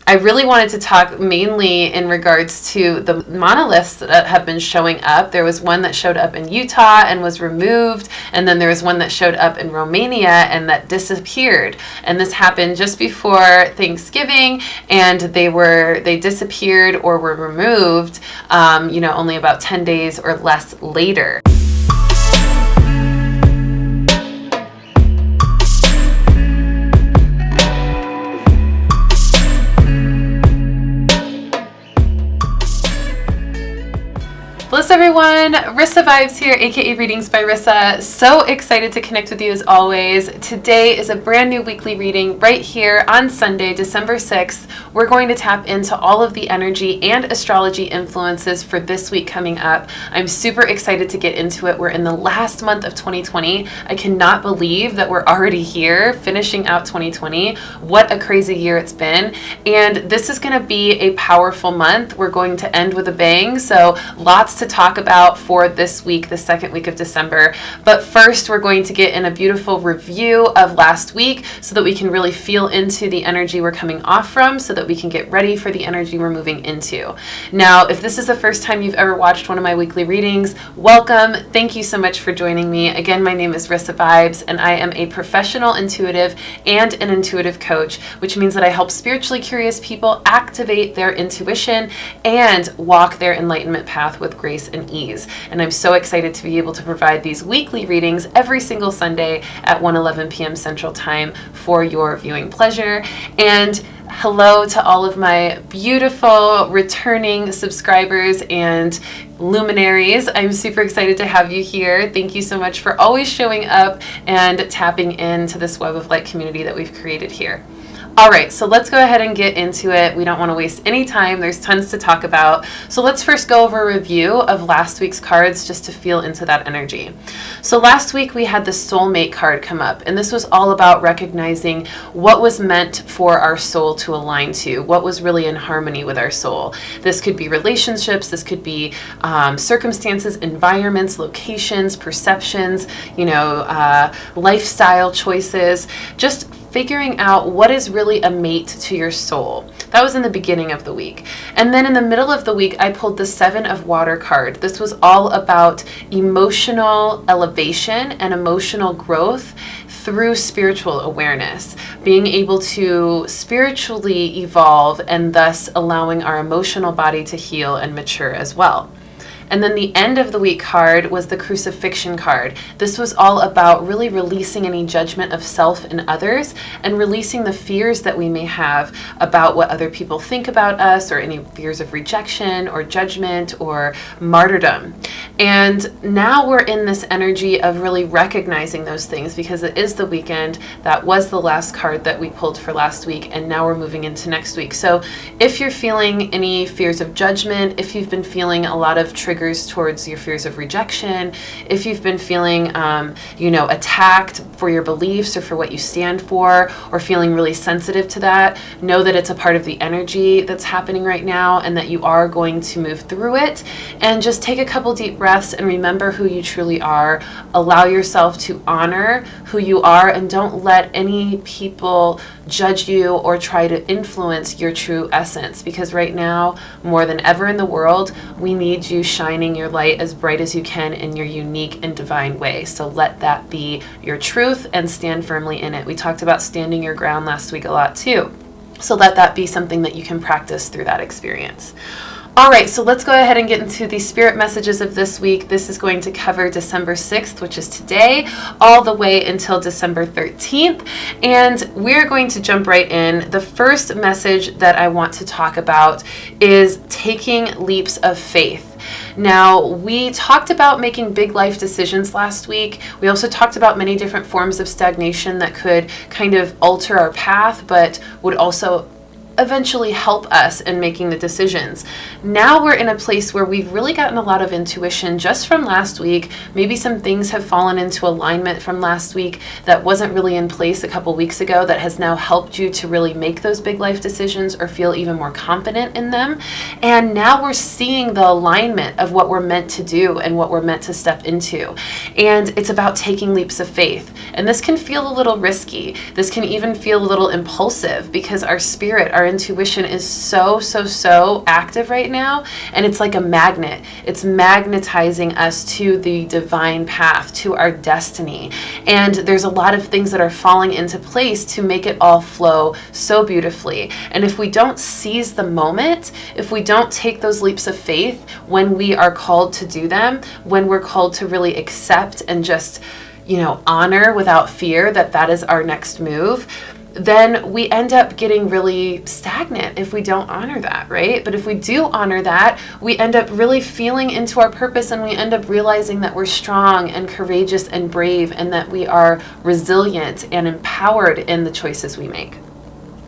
I really wanted to talk mainly in regards to the monoliths that have been showing up. There was one that showed up in Utah and was removed, and then there was one that showed up in Romania and that disappeared. And this happened just before Thanksgiving, and they disappeared or were removed, only about 10 days or less later. Bless everyone, Rissa Vibes here, aka Readings by Rissa. So excited to connect with you as always. Today is a brand new weekly reading right here on Sunday, December 6th. We're going to tap into all of the energy and astrology influences for this week coming up. I'm super excited to get into it. We're in the last month of 2020. I cannot believe that we're already here, finishing out 2020. What a crazy year it's been. And this is going to be a powerful month. We're going to end with a bang. So lots to talk about for this week, the second week of December. But first, we're going to get in a beautiful review of last week so that we can really feel into the energy we're coming off from, so that we can get ready for the energy we're moving into. Now, if this is the first time you've ever watched one of my weekly readings, welcome. Thank you so much for joining me. Again, my name is Rissa Vibes, and I am a professional intuitive and an intuitive coach, which means that I help spiritually curious people activate their intuition and walk their enlightenment path with grace and ease. And I'm so excited to be able to provide these weekly readings every single Sunday at 1:11 p.m. Central Time for your viewing pleasure. And hello to all of my beautiful returning subscribers and luminaries. I'm super excited to have you here. Thank you so much for always showing up and tapping into this web of light community that we've created here. All right, so let's go ahead and get into it. We don't want to waste any time. There's tons to talk about. So let's first go over a review of last week's cards just to feel into that energy. So last week we had the soulmate card come up, and this was all about recognizing what was meant for our soul to align to, what was really in harmony with our soul. This could be relationships, this could be circumstances, environments, locations, perceptions, lifestyle choices, just figuring out what is really a mate to your soul. That was in the beginning of the week. And then in the middle of the week, I pulled the Seven of Water card. This was all about emotional elevation and emotional growth through spiritual awareness, being able to spiritually evolve and thus allowing our emotional body to heal and mature as well. And then the end of the week card was the crucifixion card. This was all about really releasing any judgment of self and others and releasing the fears that we may have about what other people think about us, or any fears of rejection or judgment or martyrdom. And now we're in this energy of really recognizing those things, because it is the weekend. That was the last card that we pulled for last week, and now we're moving into next week. So if you're feeling any fears of judgment, if you've been feeling a lot of triggers towards your fears of rejection, if you've been feeling, attacked for your beliefs or for what you stand for, or feeling really sensitive to that, know that it's a part of the energy that's happening right now, and that you are going to move through it. And just take a couple deep breaths and remember who you truly are. Allow yourself to honor who you are, and don't let any people judge you or try to influence your true essence, because right now, more than ever in the world, we need you shining your light as bright as you can in your unique and divine way. So let that be your truth and stand firmly in it. We talked about standing your ground last week a lot too. So let that be something that you can practice through that experience. All right, so let's go ahead and get into the spirit messages of this week. This is going to cover December 6th, which is today, all the way until December 13th. And we're going to jump right in. The first message that I want to talk about is taking leaps of faith. Now, we talked about making big life decisions last week. We also talked about many different forms of stagnation that could kind of alter our path, but would also eventually help us in making the decisions. Now we're in a place where we've really gotten a lot of intuition just from last week. Maybe some things have fallen into alignment from last week that wasn't really in place a couple weeks ago, that has now helped you to really make those big life decisions or feel even more confident in them. And now we're seeing the alignment of what we're meant to do and what we're meant to step into. And it's about taking leaps of faith. And this can feel a little risky. This can even feel a little impulsive, because our spirit, our our intuition is so active right now, and it's like a magnet. It's magnetizing us to the divine path, to our destiny. And there's a lot of things that are falling into place to make it all flow so beautifully. And if we don't seize the moment, if we don't take those leaps of faith when we are called to do them, when we're called to really accept and just, honor without fear that is our next move, then we end up getting really stagnant if we don't honor that, right? But if we do honor that, we end up really feeling into our purpose, and we end up realizing that we're strong and courageous and brave, and that we are resilient and empowered in the choices we make.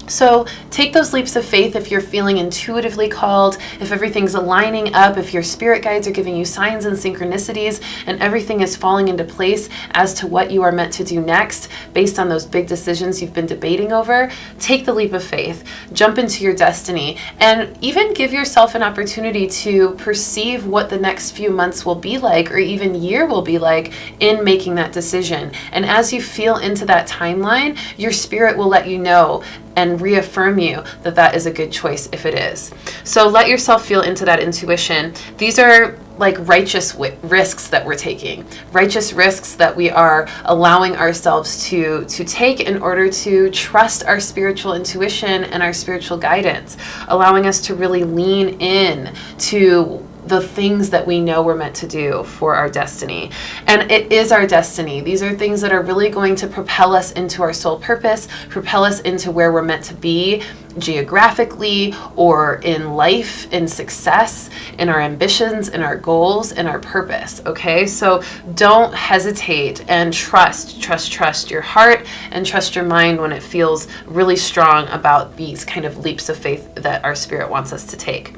So take those leaps of faith if you're feeling intuitively called, if everything's aligning up, if your spirit guides are giving you signs and synchronicities, and everything is falling into place as to what you are meant to do next based on those big decisions you've been debating over. Take the leap of faith, jump into your destiny, and even give yourself an opportunity to perceive what the next few months will be like, or even year will be like, in making that decision. And as you feel into that timeline, your spirit will let you know and reaffirm you that is a good choice if it is. So let yourself feel into that intuition. These are like righteous risks that we're taking, righteous risks that we are allowing ourselves to take in order to trust our spiritual intuition and our spiritual guidance, allowing us to really lean in to the things that we know we're meant to do for our destiny. And it is our destiny. These are things that are really going to propel us into our soul purpose, propel us into where we're meant to be geographically, or in life, in success, in our ambitions, in our goals, in our purpose. Okay, so don't hesitate, and trust your heart, and trust your mind when it feels really strong about these kind of leaps of faith that our spirit wants us to take.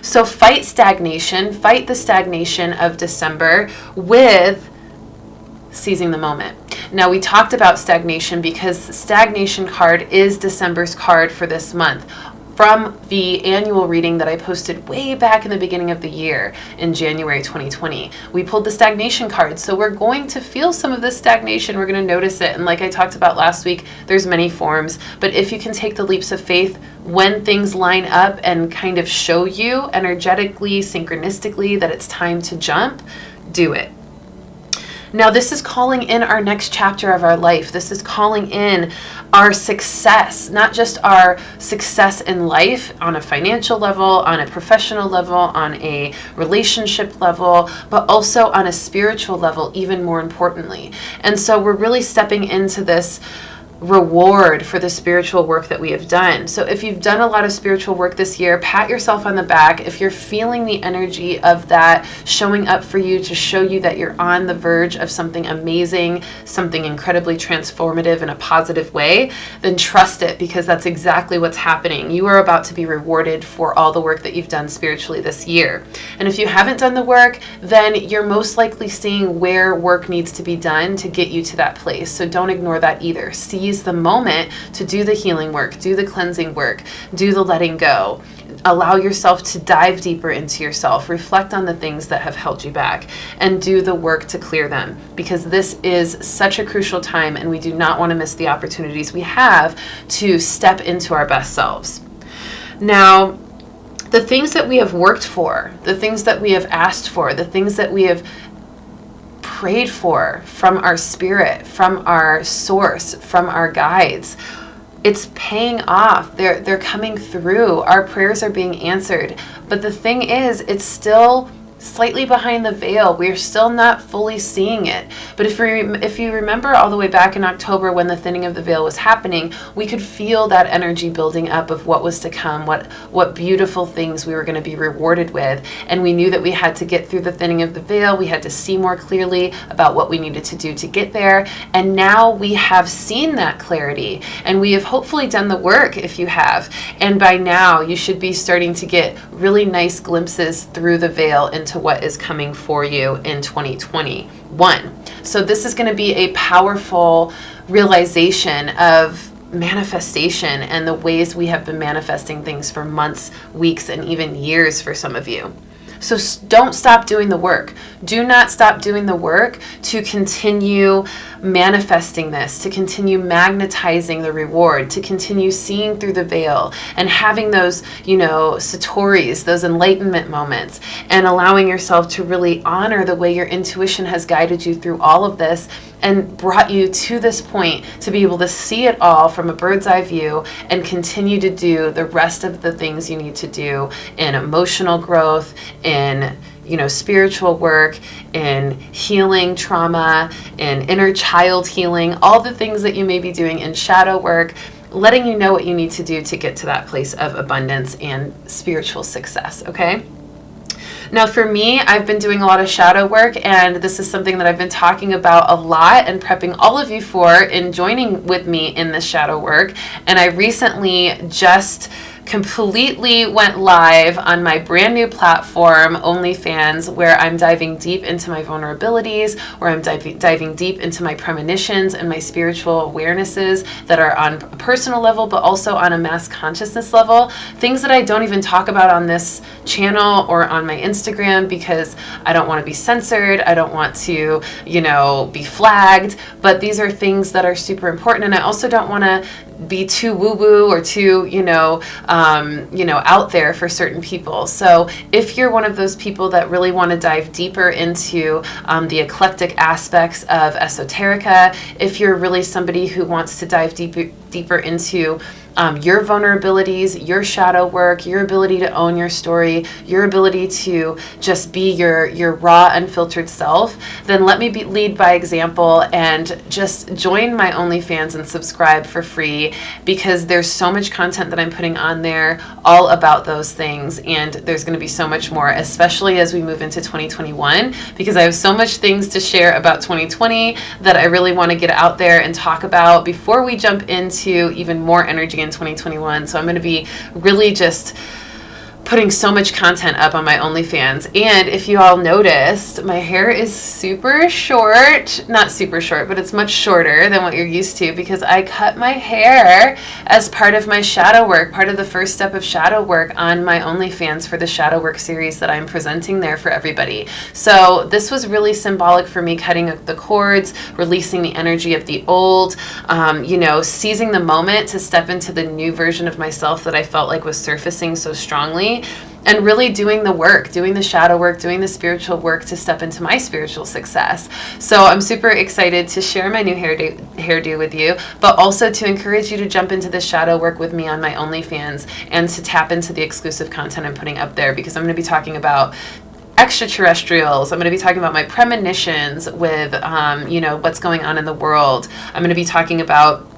So fight stagnation, fight the stagnation of December with seizing the moment. Now, we talked about stagnation because stagnation card is December's card for this month, from the annual reading that I posted way back in the beginning of the year in January 2020. We pulled the stagnation card, so we're going to feel some of this stagnation. We're going to notice it, and like I talked about last week, there's many forms, but if you can take the leaps of faith when things line up and kind of show you energetically, synchronistically that it's time to jump, do it. Now, this is calling in our next chapter of our life. This is calling in our success, not just our success in life on a financial level, on a professional level, on a relationship level, but also on a spiritual level, even more importantly. And so we're really stepping into this reward for the spiritual work that we have done. So if you've done a lot of spiritual work this year, pat yourself on the back. If you're feeling the energy of that showing up for you to show you that you're on the verge of something amazing, something incredibly transformative in a positive way, then trust it, because that's exactly what's happening. You are about to be rewarded for all the work that you've done spiritually this year. And if you haven't done the work, then you're most likely seeing where work needs to be done to get you to that place. So don't ignore that either. Seize the moment to do the healing work, do the cleansing work, do the letting go. Allow yourself to dive deeper into yourself, reflect on the things that have held you back, and do the work to clear them, because this is such a crucial time, and we do not want to miss the opportunities we have to step into our best selves. Now, the things that we have worked for, the things that we have asked for, the things that we have prayed for from our spirit, from our source, from our guides, it's paying off. They're coming through. Our prayers are being answered. But the thing is, it's still slightly behind the veil. We're still not fully seeing it. But if you remember all the way back in October when the thinning of the veil was happening, we could feel that energy building up of what was to come, what beautiful things we were going to be rewarded with. And we knew that we had to get through the thinning of the veil. We had to see more clearly about what we needed to do to get there. And now we have seen that clarity, and we have hopefully done the work if you have. And by now you should be starting to get really nice glimpses through the veil into what is coming for you in 2021. So this is going to be a powerful realization of manifestation and the ways we have been manifesting things for months, weeks, and even years for some of you. So don't stop doing the work. Do not stop doing the work to continue manifesting this, to continue magnetizing the reward, to continue seeing through the veil and having those, satori's, those enlightenment moments, and allowing yourself to really honor the way your intuition has guided you through all of this and brought you to this point to be able to see it all from a bird's eye view and continue to do the rest of the things you need to do in emotional growth, in spiritual work, in healing trauma, in inner child healing, all the things that you may be doing in shadow work, letting you know what you need to do to get to that place of abundance and spiritual success, okay? Now for me, I've been doing a lot of shadow work, and this is something that I've been talking about a lot and prepping all of you for in joining with me in this shadow work. And I recently just completely went live on my brand new platform, OnlyFans, where I'm diving deep into my vulnerabilities, where I'm diving deep into my premonitions and my spiritual awarenesses that are on a personal level, but also on a mass consciousness level. Things that I don't even talk about on this channel or on my Instagram because I don't want to be censored. I don't want to, be flagged. But these are things that are super important. And I also don't want to be too woo-woo or too, out there for certain people. So if you're one of those people that really want to dive deeper into the eclectic aspects of esoterica, if you're really somebody who wants to dive deeper into your vulnerabilities, your shadow work, your ability to own your story, your ability to just be your raw, unfiltered self, then let me lead by example and just join my OnlyFans and subscribe for free, because there's so much content that I'm putting on there all about those things, and there's going to be so much more, especially as we move into 2021, because I have so much things to share about 2020 that I really want to get out there and talk about before we jump into even more energy in 2021. So I'm going to be really just putting so much content up on my OnlyFans. And if you all noticed, my hair is super short. Not super short, but it's much shorter than what you're used to, because I cut my hair as part of my shadow work, part of the first step of shadow work on my OnlyFans for the shadow work series that I'm presenting there for everybody. So this was really symbolic for me, cutting the cords, releasing the energy of the old, seizing the moment to step into the new version of myself that I felt like was surfacing so strongly, and really doing the work, doing the shadow work, doing the spiritual work to step into my spiritual success. So I'm super excited to share my new hairdo with you, but also to encourage you to jump into the shadow work with me on my OnlyFans and to tap into the exclusive content I'm putting up there, because I'm going to be talking about extraterrestrials. I'm going to be talking about my premonitions with, what's going on in the world. I'm going to be talking about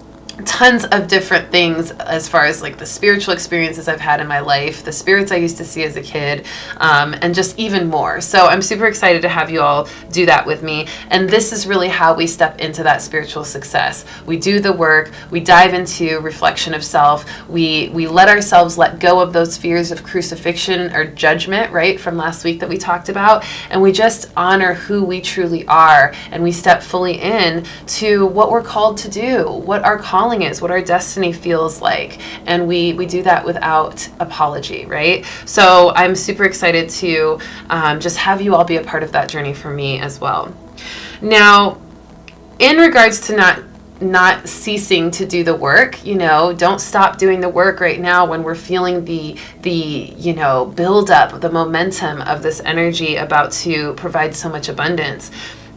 tons of different things as far as like the spiritual experiences I've had in my life, the spirits I used to see as a kid, and just even more. So I'm super excited to have you all do that with me. And this is really how we step into that spiritual success. We do the work, we dive into reflection of self, we let ourselves let go of those fears of crucifixion or judgment, right, from last week that we talked about, and we just honor who we truly are, and we step fully in to what we're called to do, what our calling is, what our destiny feels like, and we do that without apology, right? So I'm super excited to just have you all be a part of that journey for me as well. Now, in regards to not ceasing to do the work, don't stop doing the work right now when we're feeling the build up, the momentum of this energy about to provide so much abundance.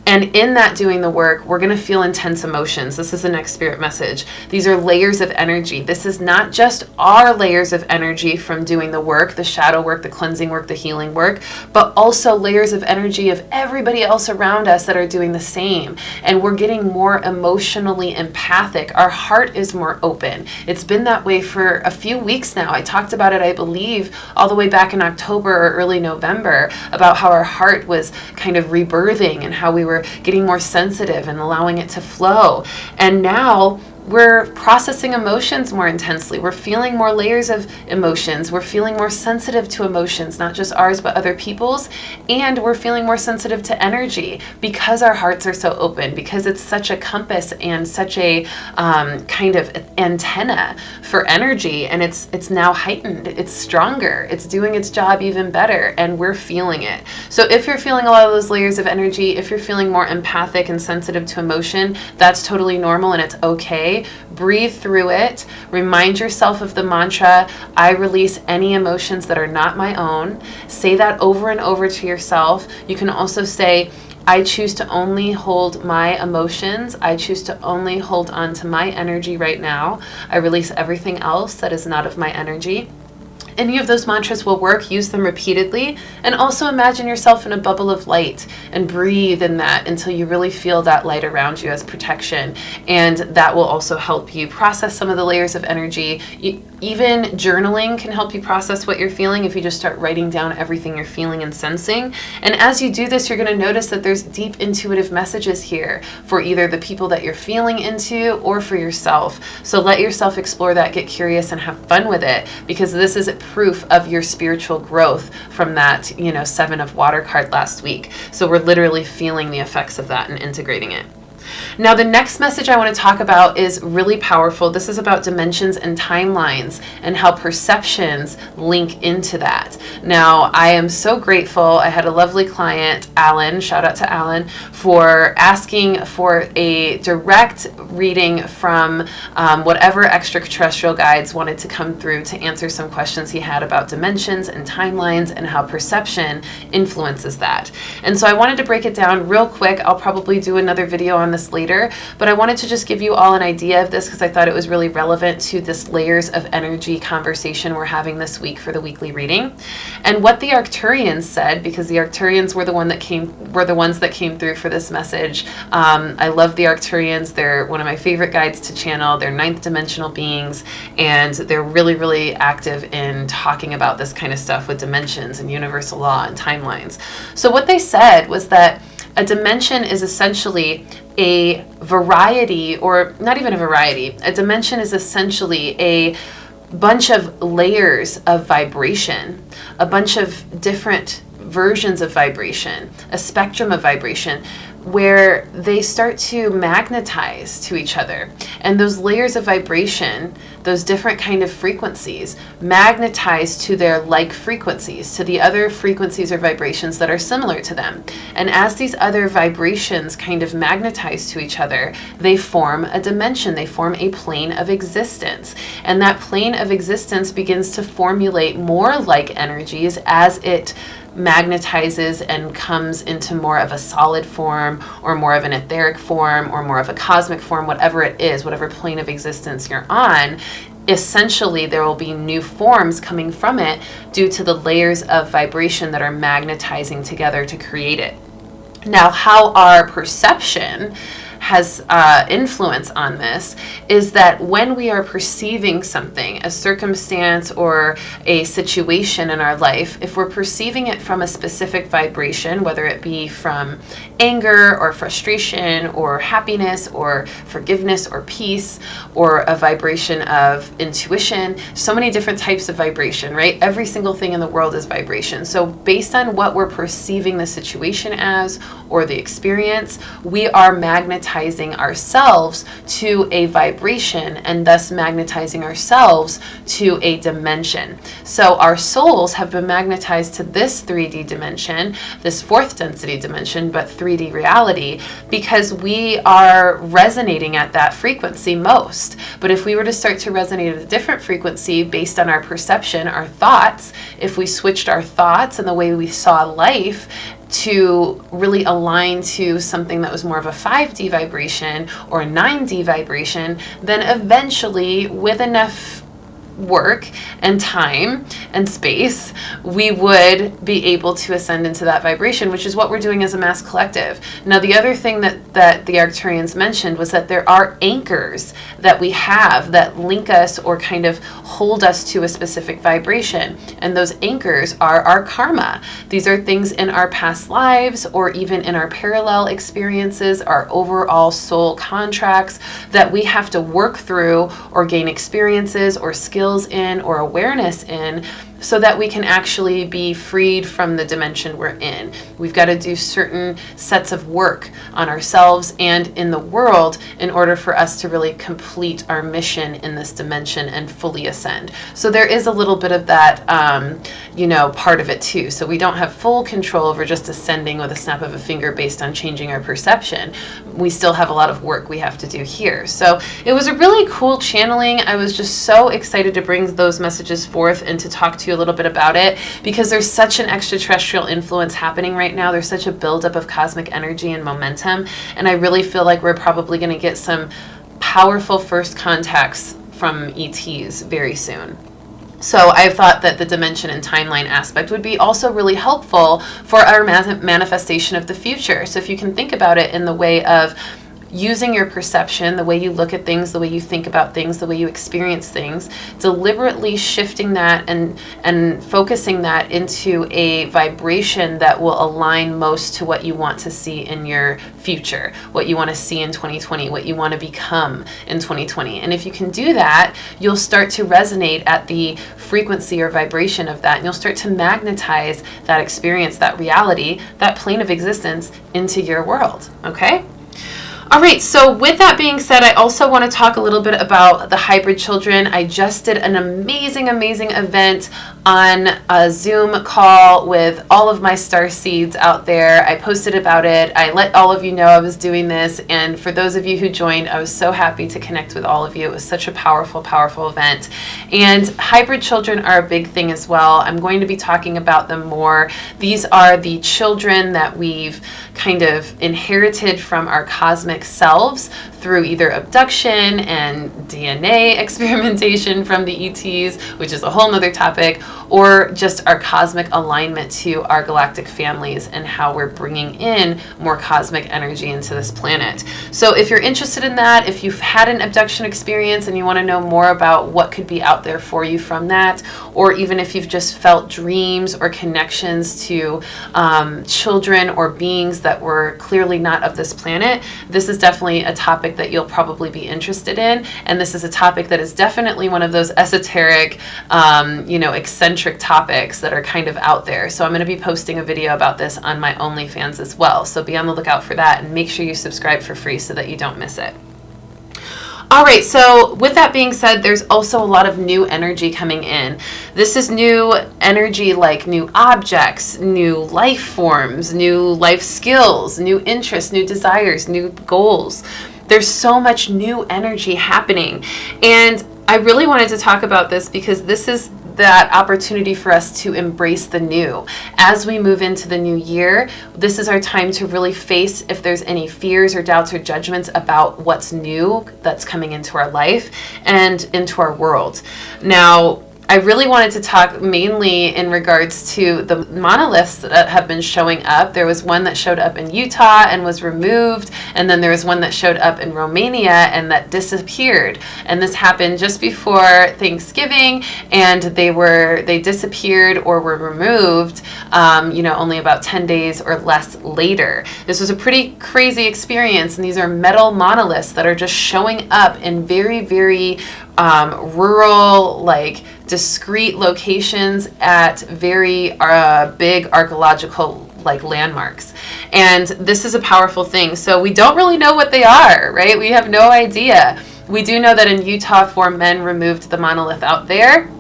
And in that doing the work, we're going to feel intense emotions. This is the next spirit message. These are layers of energy. This is not just our layers of energy from doing the work, the shadow work, the cleansing work, the healing work, but also layers of energy of everybody else around us that are doing the same. And we're getting more emotionally empathic. Our heart is more open. It's been that way for a few weeks now. I talked about it, I believe, all the way back in October or early November, about how our heart was kind of rebirthing and how we were getting more sensitive and allowing it to flow. And now we're processing emotions more intensely. We're feeling more layers of emotions. We're feeling more sensitive to emotions, not just ours, but other people's. And we're feeling more sensitive to energy because our hearts are so open, because it's such a compass and such a kind of antenna for energy. And it's now heightened. It's stronger. It's doing its job even better. And we're feeling it. So if you're feeling a lot of those layers of energy, if you're feeling more empathic and sensitive to emotion, that's totally normal and it's okay. Breathe through it. Remind yourself of the mantra, I release any emotions that are not my own. Say that over and over to yourself. You can also say, I choose to only hold my emotions. I choose to only hold on to my energy right now. I release everything else that is not of my energy. Any of those mantras will work. Use them repeatedly. And also imagine yourself in a bubble of light and breathe in that until you really feel that light around you as protection. And that will also help you process some of the layers of energy. Even journaling can help you process what you're feeling if you just start writing down everything you're feeling and sensing. And as you do this, you're going to notice that there's deep intuitive messages here for either the people that you're feeling into or for yourself. So let yourself explore that, get curious, and have fun with it, because this is proof of your spiritual growth from that, 7 of water card last week. So we're literally feeling the effects of that and integrating it. Now, the next message I want to talk about is really powerful. This is about dimensions and timelines and how perceptions link into that. Now, I am so grateful. I had a lovely client, Alan, shout out to Alan, for asking for a direct reading from whatever extraterrestrial guides wanted to come through to answer some questions he had about dimensions and timelines and how perception influences that. And so I wanted to break it down real quick. I'll probably do another video on this later, but I wanted to just give you all an idea of this because I thought it was really relevant to this layers of energy conversation we're having this week for the weekly reading. And what the Arcturians said, because the Arcturians were the ones that came through for this message. I love the Arcturians. They're one of my favorite guides to channel. They're 9th dimensional beings, and they're really, really active in talking about this kind of stuff with dimensions and universal law and timelines. So what they said was that a dimension is essentially a variety, or not even a variety. A dimension is essentially a bunch of layers of vibration, a bunch of different versions of vibration, a spectrum of vibration, where they start to magnetize to each other. And those layers of vibration, those different kind of frequencies, magnetize to their like frequencies, to the other frequencies or vibrations that are similar to them. And as these other vibrations kind of magnetize to each other, they form a dimension, they form a plane of existence. And that plane of existence begins to formulate more like energies as it magnetizes and comes into more of a solid form, or more of an etheric form, or more of a cosmic form, whatever it is, whatever plane of existence you're on. Essentially, there will be new forms coming from it due to the layers of vibration that are magnetizing together to create it. Now, how our perception has influence on this is that when we are perceiving something, a circumstance or a situation in our life, if we're perceiving it from a specific vibration, whether it be from anger or frustration or happiness or forgiveness or peace, or a vibration of intuition, so many different types of vibration, right? Every single thing in the world is vibration. So based on what we're perceiving the situation as or the experience, we are magnetizing ourselves to a vibration and thus magnetizing ourselves to a dimension. So our souls have been magnetized to this 3D dimension, this 4th density dimension, but 3D reality, because we are resonating at that frequency most. But if we were to start to resonate at a different frequency based on our perception, our thoughts, if we switched our thoughts and the way we saw life to really align to something that was more of a 5D vibration or a 9D vibration, then eventually, with enough work and time and space, we would be able to ascend into that vibration, which is what we're doing as a mass collective. Now, the other thing that that the Arcturians mentioned was that there are anchors that we have that link us or kind of hold us to a specific vibration. And those anchors are our karma. These are things in our past lives or even in our parallel experiences, our overall soul contracts that we have to work through or gain experiences or skills in or awareness in, so that we can actually be freed from the dimension we're in. We've got to do certain sets of work on ourselves and in the world in order for us to really complete our mission in this dimension and fully ascend. So there is a little bit of that, part of it too. So we don't have full control over just ascending with a snap of a finger based on changing our perception. We still have a lot of work we have to do here. So it was a really cool channeling. I was just so excited to bring those messages forth and to talk to you a little bit about it, because there's such an extraterrestrial influence happening right now. There's such a buildup of cosmic energy and momentum, and I really feel like we're probably going to get some powerful first contacts from ETs very soon. So I thought that the dimension and timeline aspect would be also really helpful for our manifestation of the future. So if you can think about it in the way of using your perception, the way you look at things, the way you think about things, the way you experience things, deliberately shifting that and focusing that into a vibration that will align most to what you want to see in your future, what you want to see in 2020, what you want to become in 2020. And if you can do that, you'll start to resonate at the frequency or vibration of that, and you'll start to magnetize that experience, that reality, that plane of existence into your world, okay? All right, so with that being said, I also want to talk a little bit about the hybrid children. I just did an amazing event on a Zoom call with all of my star seeds out there. I posted about it. I let all of you know I was doing this. And for those of you who joined, I was so happy to connect with all of you. It was such a powerful event. And hybrid children are a big thing as well. I'm going to be talking about them more. These are the children that we've kind of inherited from our cosmic selves through either abduction and DNA experimentation from the ETs, which is a whole nother topic, or just our cosmic alignment to our galactic families and how we're bringing in more cosmic energy into this planet. So if you're interested in that, if you've had an abduction experience and you want to know more about what could be out there for you from that, or even if you've just felt dreams or connections to children or beings that were clearly not of this planet, this is definitely a topic that you'll probably be interested in. And this is a topic that is definitely one of those esoteric, eccentric topics that are kind of out there. So I'm going to be posting a video about this on my OnlyFans as well. So be on the lookout for that, and make sure you subscribe for free so that you don't miss it. All right, so with that being said, there's also a lot of new energy coming in. This is new energy like new objects, new life forms, new life skills, new interests, new desires, new goals. There's so much new energy happening. And I really wanted to talk about this because this is that opportunity for us to embrace the new. As we move into the new year, this is our time to really face if there's any fears or doubts or judgments about what's new that's coming into our life and into our world. Now, I really wanted to talk mainly in regards to the monoliths that have been showing up. There was one that showed up in Utah and was removed, and then there was one that showed up in Romania and that disappeared. And this happened just before Thanksgiving, and they disappeared or were removed, only about 10 days or less later. This was a pretty crazy experience, and these are metal monoliths that are just showing up in very, very rural, discrete locations at very big archaeological landmarks. And this is a powerful thing. So we don't really know what they are, right? We have no idea. We do know that in Utah, 4 men removed the monolith out there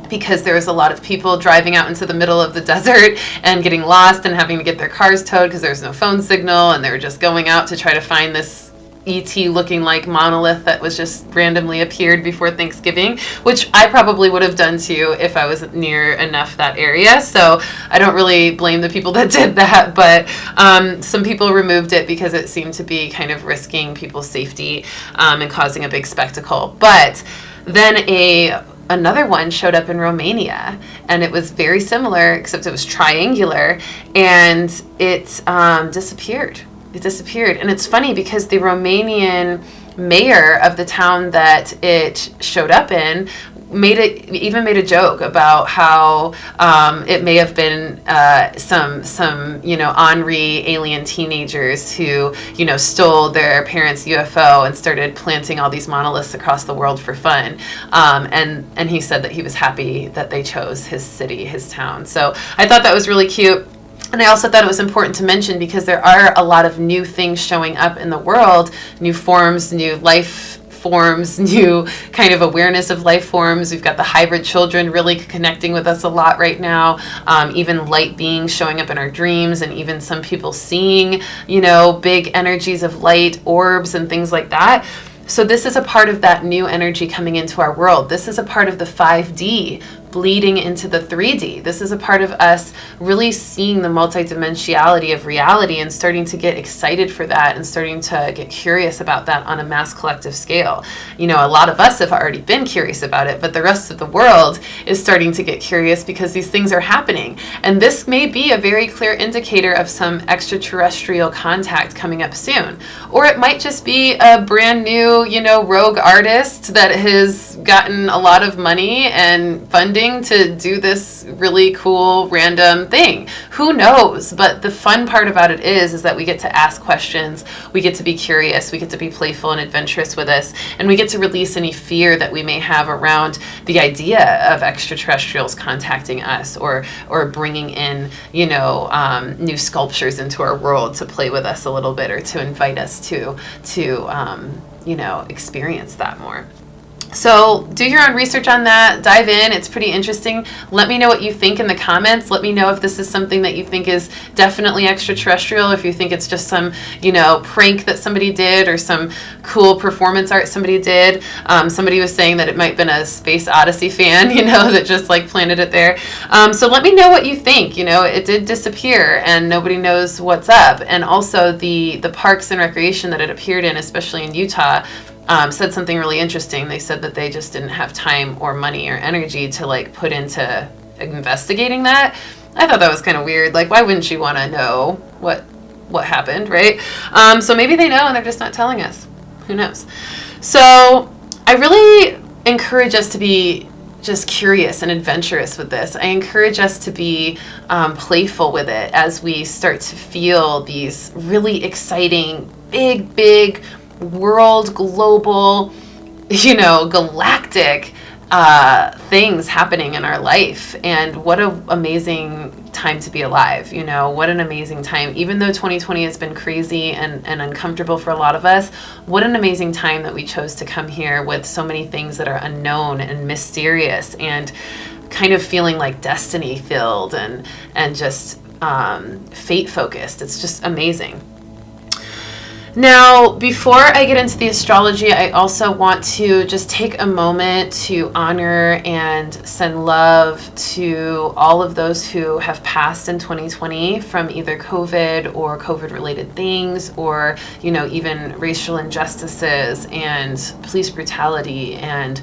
because there was a lot of people driving out into the middle of the desert and getting lost and having to get their cars towed because there's no phone signal, and they were just going out to try to find this ET looking like monolith that was just randomly appeared before Thanksgiving, which I probably would have done too if I was near enough that area. So I don't really blame the people that did that, but some people removed it because it seemed to be kind of risking people's safety and causing a big spectacle. But then another one showed up in Romania, and it was very similar, except it was triangular, and it disappeared. It disappeared. And it's funny because the Romanian mayor of the town that it showed up in made a joke about how it may have been some ornery alien teenagers who stole their parents' UFO and started planting all these monoliths across the world for fun. And he said that he was happy that they chose his city, his town. So I thought that was really cute. And I also thought it was important to mention because there are a lot of new things showing up in the world, new forms, new life forms, new kind of awareness of life forms. We've got the hybrid children really connecting with us a lot right now. Even light beings showing up in our dreams, and even some people seeing, big energies of light, orbs and things like that. So this is a part of that new energy coming into our world. This is a part of the 5D bleeding into the 3D. This is a part of us really seeing the multidimensionality of reality and starting to get excited for that and starting to get curious about that on a mass collective scale. A lot of us have already been curious about it, but the rest of the world is starting to get curious because these things are happening. And this may be a very clear indicator of some extraterrestrial contact coming up soon. Or it might just be a brand new, rogue artist that has gotten a lot of money and funding to do this really cool random thing. Who knows? But the fun part about it is that we get to ask questions, we get to be curious, we get to be playful and adventurous with this, and we get to release any fear that we may have around the idea of extraterrestrials contacting us or bringing in new sculptures into our world to play with us a little bit, or to invite us to experience that more. So do your own research on that. Dive in. It's pretty interesting. Let me know what you think in the comments. Let me know if this is something that you think is definitely extraterrestrial, if you think it's just some, prank that somebody did, or some cool performance art somebody did. Somebody was saying that it might have been a Space Odyssey fan, that just planted it there. So let me know what you think. It did disappear and nobody knows what's up. And also the parks and recreation that it appeared in, especially in Utah, said something really interesting. They said that they just didn't have time or money or energy to put into investigating that. I thought that was kind of weird. Why wouldn't you want to know what happened, right? So maybe they know and they're just not telling us. Who knows? So I really encourage us to be just curious and adventurous with this. I encourage us to be playful with it as we start to feel these really exciting, big world, global, galactic things happening in our life. And what an amazing time to be alive. What an amazing time. Even though 2020 has been crazy and uncomfortable for a lot of us, what an amazing time that we chose to come here with so many things that are unknown and mysterious and kind of feeling like destiny filled and just fate focused. It's just amazing. Now, before I get into the astrology, I also want to just take a moment to honor and send love to all of those who have passed in 2020 from either COVID or COVID-related things, or, even racial injustices and police brutality and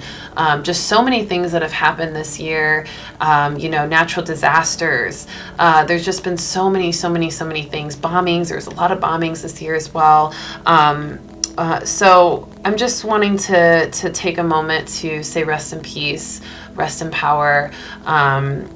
just so many things that have happened this year, natural disasters. There's just been so many things. Bombings. There's a lot of bombings this year as well. So I'm just wanting to take a moment to say rest in peace, rest in power,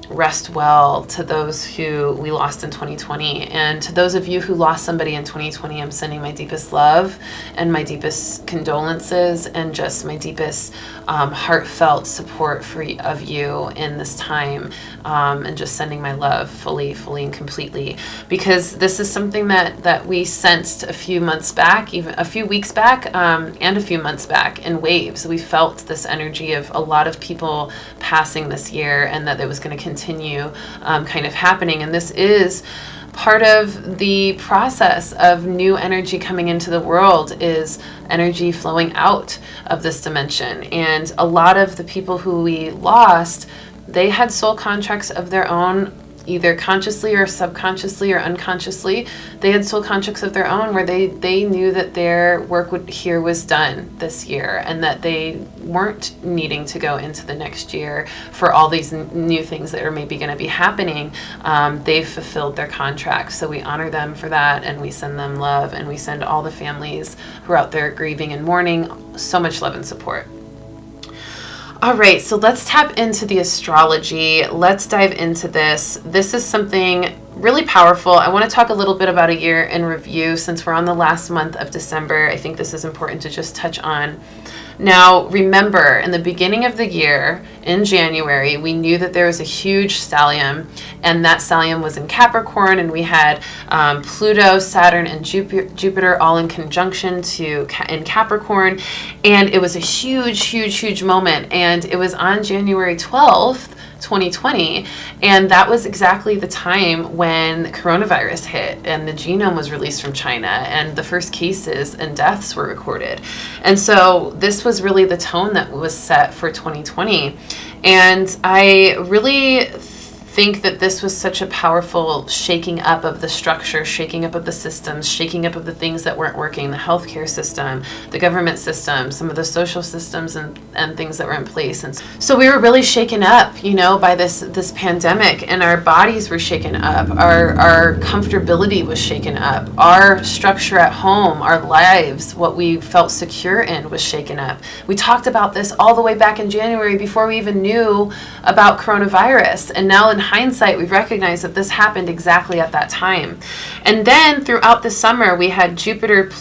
rest well to those who we lost in 2020. And to those of you who lost somebody in 2020, I'm sending my deepest love and my deepest condolences and just my deepest heartfelt support of you in this time, and just sending my love fully and completely, because this is something that we sensed a few months back, even a few weeks back, and a few months back in waves. We felt this energy of a lot of people passing this year, and that it was going to continue kind of happening. And this is part of the process of new energy coming into the world, is energy flowing out of this dimension. And a lot of the people who we lost, they had soul contracts of their own either consciously or subconsciously or unconsciously, they had soul contracts of their own where they knew that their work here was done this year, and that they weren't needing to go into the next year for all these new things that are maybe going to be happening. They've fulfilled their contracts. So we honor them for that, and we send them love, and we send all the families who are out there grieving and mourning so much love and support. All right, so let's tap into the astrology. Let's dive into this. This is something really powerful. I want to talk a little bit about a year in review since we're on the last month of December. I think this is important to just touch on. Now, remember, in the beginning of the year, in January, we knew that there was a huge stellium, and that stellium was in Capricorn, and we had Pluto, Saturn, and Jupiter all in conjunction in Capricorn, and it was a huge moment, and it was on January 12th, 2020, and that was exactly the time when coronavirus hit and the genome was released from China and the first cases and deaths were recorded. And so this was really the tone that was set for 2020. And I really think that this was such a powerful shaking up of the structure, shaking up of the systems, shaking up of the things that weren't working, the healthcare system, the government system, some of the social systems and things that were in place. And so we were really shaken up, by this pandemic, and our bodies were shaken up. Our comfortability was shaken up. Our structure at home, our lives, what we felt secure in was shaken up. We talked about this all the way back in January before we even knew about coronavirus. And now in hindsight, we recognize that this happened exactly at that time. And then throughout the summer, we had Jupiter and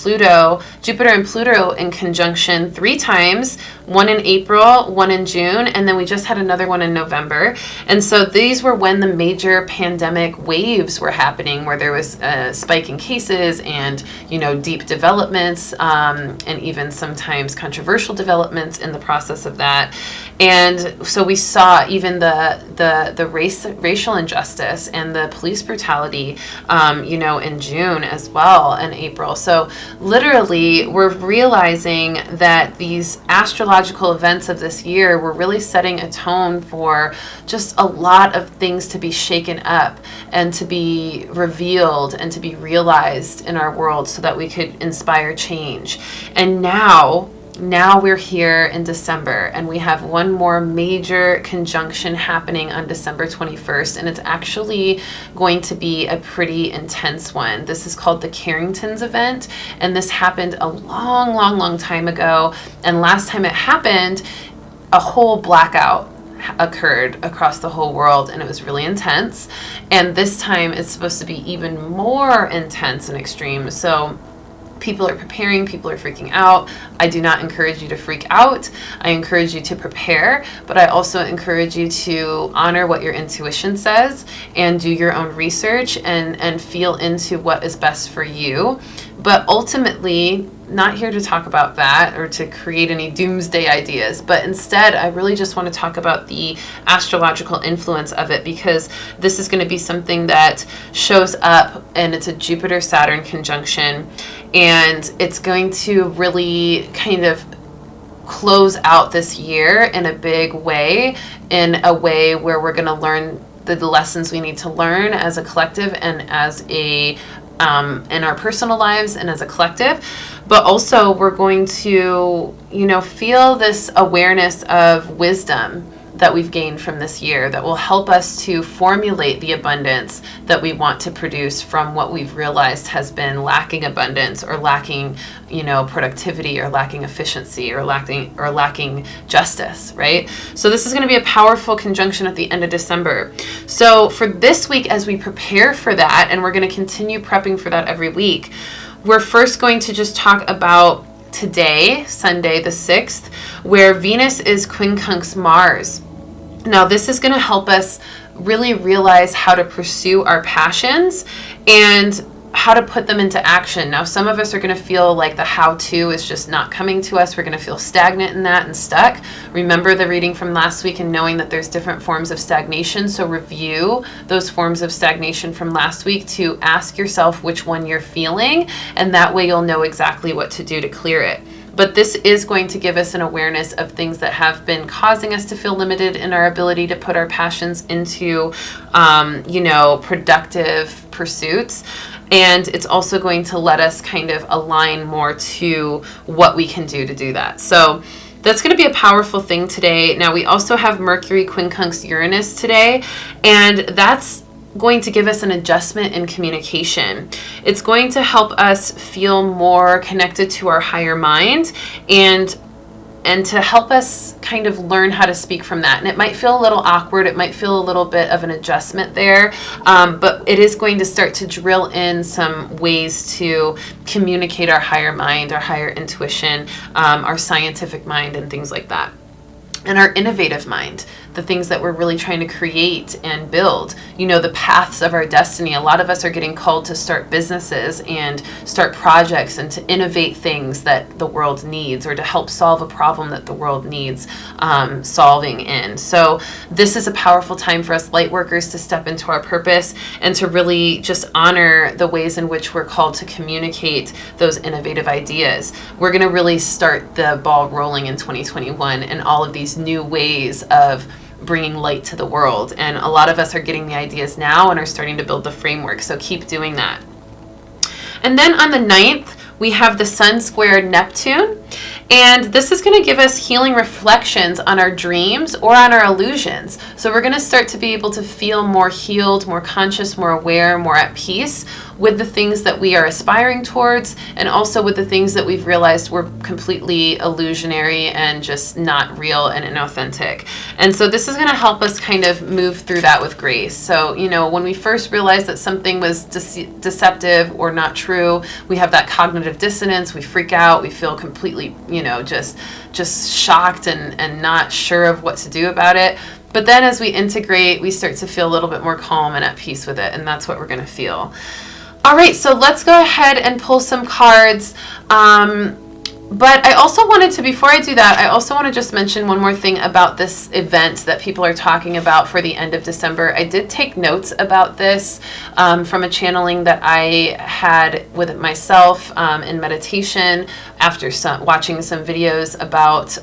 Pluto in conjunction 3 times, one in April, one in June, and then we just had another one in November. And so these were when the major pandemic waves were happening, where there was a spike in cases and, deep developments, and even sometimes controversial developments in the process of that. And so we saw even the racial injustice and the police brutality, in June as well, and April. So literally, we're realizing that these astrological events of this year were really setting a tone for just a lot of things to be shaken up and to be revealed and to be realized in our world so that we could inspire change. And now we're here in December, and we have one more major conjunction happening on December 21st, and it's actually going to be a pretty intense one. This is called the Carrington's event, and this happened a long time ago, and last time it happened, a whole blackout occurred across the whole world, and it was really intense. And this time it's supposed to be even more intense and extreme. So people are preparing, people are freaking out. I do not encourage you to freak out. I encourage you to prepare, but I also encourage you to honor what your intuition says and do your own research and feel into what is best for you. But ultimately, not here to talk about that or to create any doomsday ideas, but instead I really just want to talk about the astrological influence of it, because this is going to be something that shows up, and it's a Jupiter-Saturn conjunction, and it's going to really kind of close out this year in a big way, in a way where we're going to learn the lessons we need to learn as a collective and as a in our personal lives and as a collective. But also we're going to, feel this awareness of wisdom that we've gained from this year that will help us to formulate the abundance that we want to produce from what we've realized has been lacking abundance or lacking, productivity or lacking efficiency or lacking justice, right? So this is going to be a powerful conjunction at the end of December. So for this week, as we prepare for that, and we're going to continue prepping for that every week, we're first going to just talk about today, Sunday the 6th, where Venus is quincunx Mars. Now, this is going to help us really realize how to pursue our passions and how to put them into action. Now, some of us are going to feel like the how-to is just not coming to us. We're going to feel stagnant in that and stuck. Remember the reading from last week and knowing that there's different forms of stagnation. So review those forms of stagnation from last week to ask yourself which one you're feeling, and that way you'll know exactly what to do to clear it. but this is going to give us an awareness of things that have been causing us to feel limited in our ability to put our passions into, productive pursuits. And it's also going to let us kind of align more to what we can do that. So that's going to be a powerful thing today. Now, we also have Mercury quincunx Uranus today, and that's going to give us an adjustment in communication. It's going to help us feel more connected to our higher mind and to help us kind of learn how to speak from that. And it might feel a little awkward. It might feel a little bit of an adjustment there, but it is going to start to drill in some ways to communicate our higher mind, our higher intuition, our scientific mind, and things like that. And our innovative mind, the things that we're really trying to create and build, the paths of our destiny. A lot of us are getting called to start businesses and start projects and to innovate things that the world needs, or to help solve a problem that the world needs solving in. So this is a powerful time for us Lightworkers to step into our purpose and to really just honor the ways in which we're called to communicate those innovative ideas. We're going to really start the ball rolling in 2021 and all of these new ways of bringing light to the world. And a lot of us are getting the ideas now and are starting to build the framework. So keep doing that. And then on the 9th, we have the Sun squared Neptune. And this is going to give us healing reflections on our dreams or on our illusions. So we're going to start to be able to feel more healed, more conscious, more aware, more at peace with the things that we are aspiring towards, and also with the things that we've realized were completely illusionary and just not real and inauthentic. And so this is going to help us kind of move through that with grace. So, when we first realize that something was deceptive or not true, we have that cognitive dissonance, we freak out, we feel completely, just shocked and not sure of what to do about it. But then as we integrate, we start to feel a little bit more calm and at peace with it, and that's what we're going to feel. All right, so let's go ahead and pull some cards. But I also wanted to, before I do that, I also want to just mention one more thing about this event that people are talking about for the end of December. I did take notes about this from a channeling that I had with myself in meditation after watching some videos about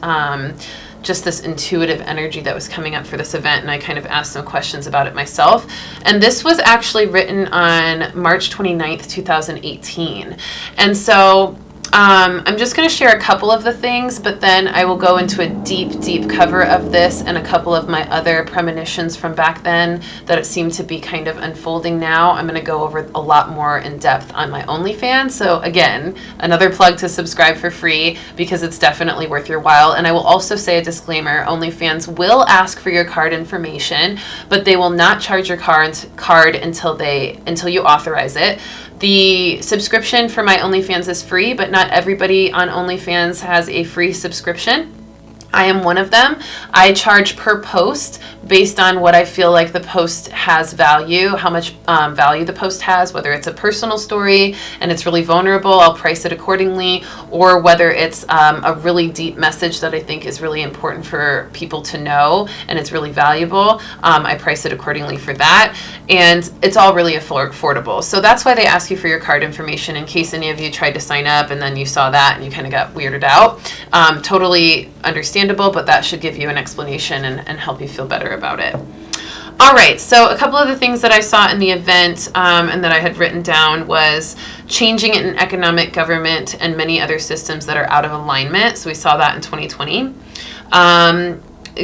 just this intuitive energy that was coming up for this event, and I kind of asked some questions about it myself. And this was actually written on March 29th, 2018. And so I'm just going to share a couple of the things, but then I will go into a deep cover of this and a couple of my other premonitions from back then that it seemed to be kind of unfolding now. I'm going to go over a lot more in depth on my OnlyFans. So again, another plug to subscribe for free, because it's definitely worth your while. And I will also say a disclaimer: OnlyFans will ask for your card information, but they will not charge your card until you authorize it. The subscription for my OnlyFans is free, but not everybody on OnlyFans has a free subscription. I am one of them. I charge per post based on what I feel like the post has value, how much value the post has, whether it's a personal story and it's really vulnerable, I'll price it accordingly, or whether it's a really deep message that I think is really important for people to know and it's really valuable, I price it accordingly for that. And it's all really affordable. So that's why they ask you for your card information, in case any of you tried to sign up and then you saw that and you kind of got weirded out. Totally understandable, but that should give you an explanation and help you feel better about it. All right, so a couple of the things that I saw in the event and that I had written down was changing in economic, government, and many other systems that are out of alignment. So we saw that in 2020.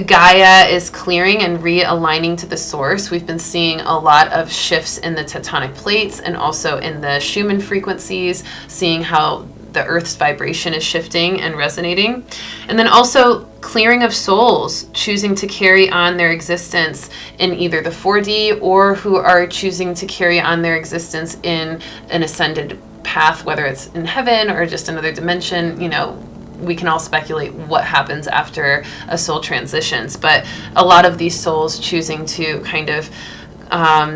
Gaia is clearing and realigning to the source. We've been seeing a lot of shifts in the tectonic plates and also in the Schumann frequencies, seeing how the Earth's vibration is shifting and resonating. And then also clearing of souls choosing to carry on their existence in either the 4D or who are choosing to carry on their existence in an ascended path, whether it's in heaven or just another dimension. We can all speculate what happens after a soul transitions, but a lot of these souls choosing to kind of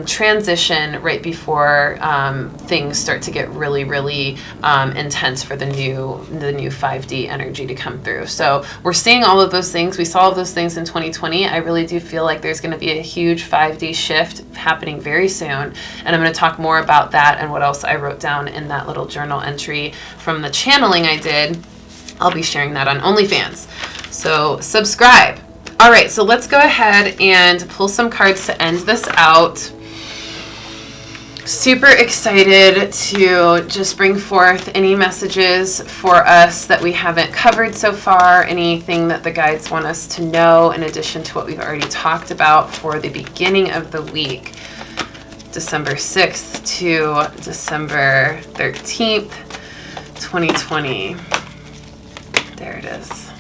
transition right before things start to get really, really intense for the new 5D energy to come through. So we're seeing all of those things. We saw all of those things in 2020. I really do feel like there's going to be a huge 5D shift happening very soon, and I'm going to talk more about that and what else I wrote down in that little journal entry from the channeling I did. I'll be sharing that on OnlyFans. So subscribe. All right, so let's go ahead and pull some cards to end this out. Super excited to just bring forth any messages for us that we haven't covered so far, anything that the guides want us to know in addition to what we've already talked about for the beginning of the week, December 6th to December 13th, 2020. There it is.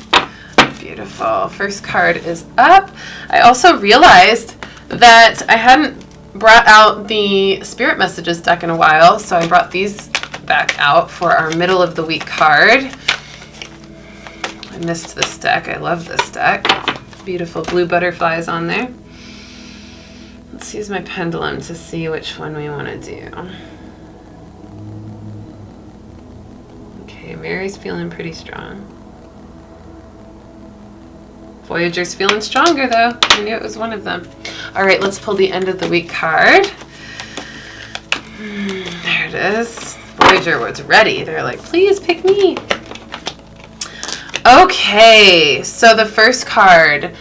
Beautiful. First card is up. I also realized that I hadn't brought out the spirit messages deck in a while, so I brought these back out for our middle of the week card. I missed this deck. I love this deck. Beautiful blue butterflies on there. Let's use my pendulum to see which one we want to do. Okay, Mary's feeling pretty strong. Voyager's feeling stronger though. I knew it was one of them. All right, let's pull the end of the week card. There it is. Voyager was ready. They're like, please pick me. Okay, so the first card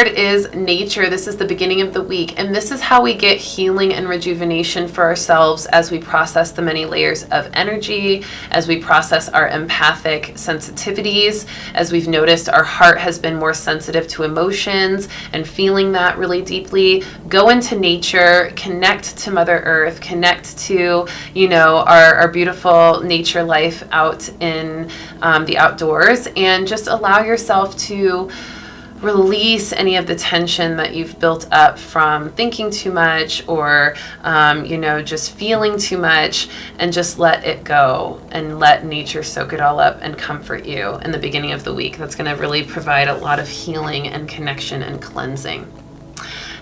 is nature. This is the beginning of the week, and this is how we get healing and rejuvenation for ourselves as we process the many layers of energy, as we process our empathic sensitivities, as we've noticed our heart has been more sensitive to emotions and feeling that really deeply. Go into nature, connect to Mother Earth, connect to, our beautiful nature life out in the outdoors, and just allow yourself to release any of the tension that you've built up from thinking too much or, just feeling too much, and just let it go and let nature soak it all up and comfort you in the beginning of the week. That's going to really provide a lot of healing and connection and cleansing.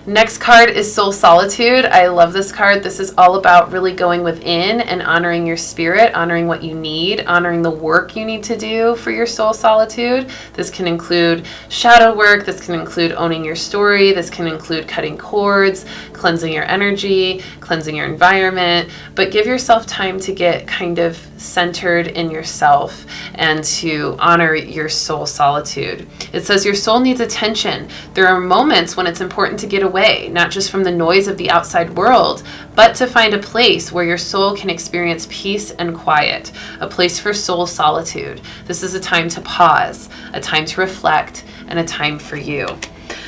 Next card is Soul Solitude. I love this card. This is all about really going within and honoring your spirit, honoring what you need, honoring the work you need to do for your soul solitude. This can include shadow work. This can include owning your story. This can include cutting cords, cleansing your energy, cleansing your environment. But give yourself time to get kind of centered in yourself and to honor your soul solitude. It says your soul needs attention. There are moments when it's important to get away, not just from the noise of the outside world, but to find a place where your soul can experience peace and quiet, a place for soul solitude. This is a time to pause, a time to reflect, and a time for you.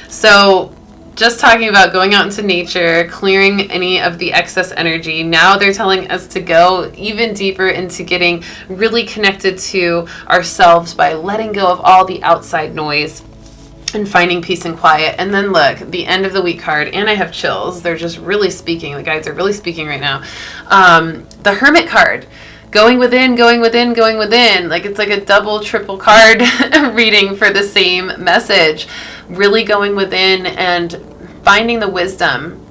So just talking about going out into nature, clearing any of the excess energy. Now they're telling us to go even deeper into getting really connected to ourselves by letting go of all the outside noise and finding peace and quiet. And then look, the end of the week card, and I have chills. They're just really speaking. The guides are really speaking right now. The Hermit card. Going within, going within, going within. Like it's like a double, triple card reading for the same message. Really going within and finding the wisdom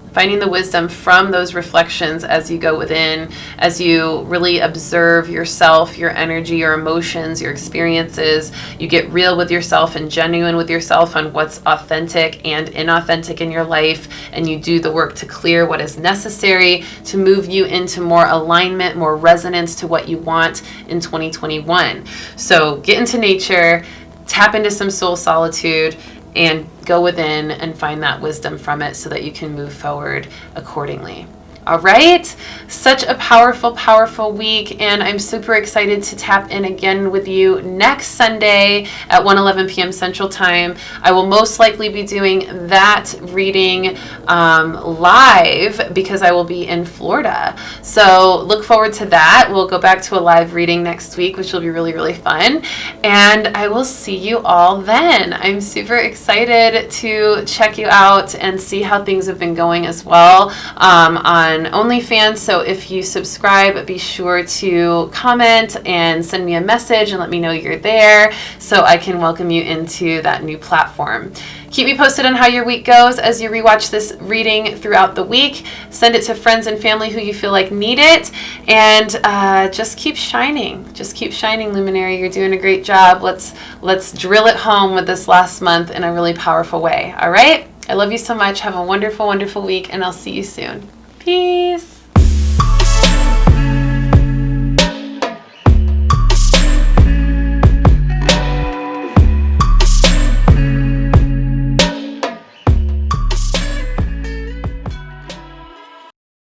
from those reflections as you go within, as you really observe yourself, your energy, your emotions, your experiences. You get real with yourself and genuine with yourself on what's authentic and inauthentic in your life, and you do the work to clear what is necessary to move you into more alignment, more resonance to what you want in 2021. So get into nature, tap into some soul solitude, and go within and find that wisdom from it so that you can move forward accordingly. All right, such a powerful, powerful week, and I'm super excited to tap in again with you next Sunday at 1:11 p.m. Central Time. I will most likely be doing that reading live because I will be in Florida. So look forward to that. We'll go back to a live reading next week, which will be really, really fun, and I will see you all then. I'm super excited to check you out and see how things have been going as well on OnlyFans. So if you subscribe, be sure to comment and send me a message and let me know you're there so I can welcome you into that new platform. Keep me posted on how your week goes as you rewatch this reading throughout the week. Send it to friends and family who you feel like need it, and just keep shining. Just keep shining, Luminary. You're doing a great job. Let's drill it home with this last month in a really powerful way. All right? I love you so much. Have a wonderful, wonderful week, and I'll see you soon. Peace.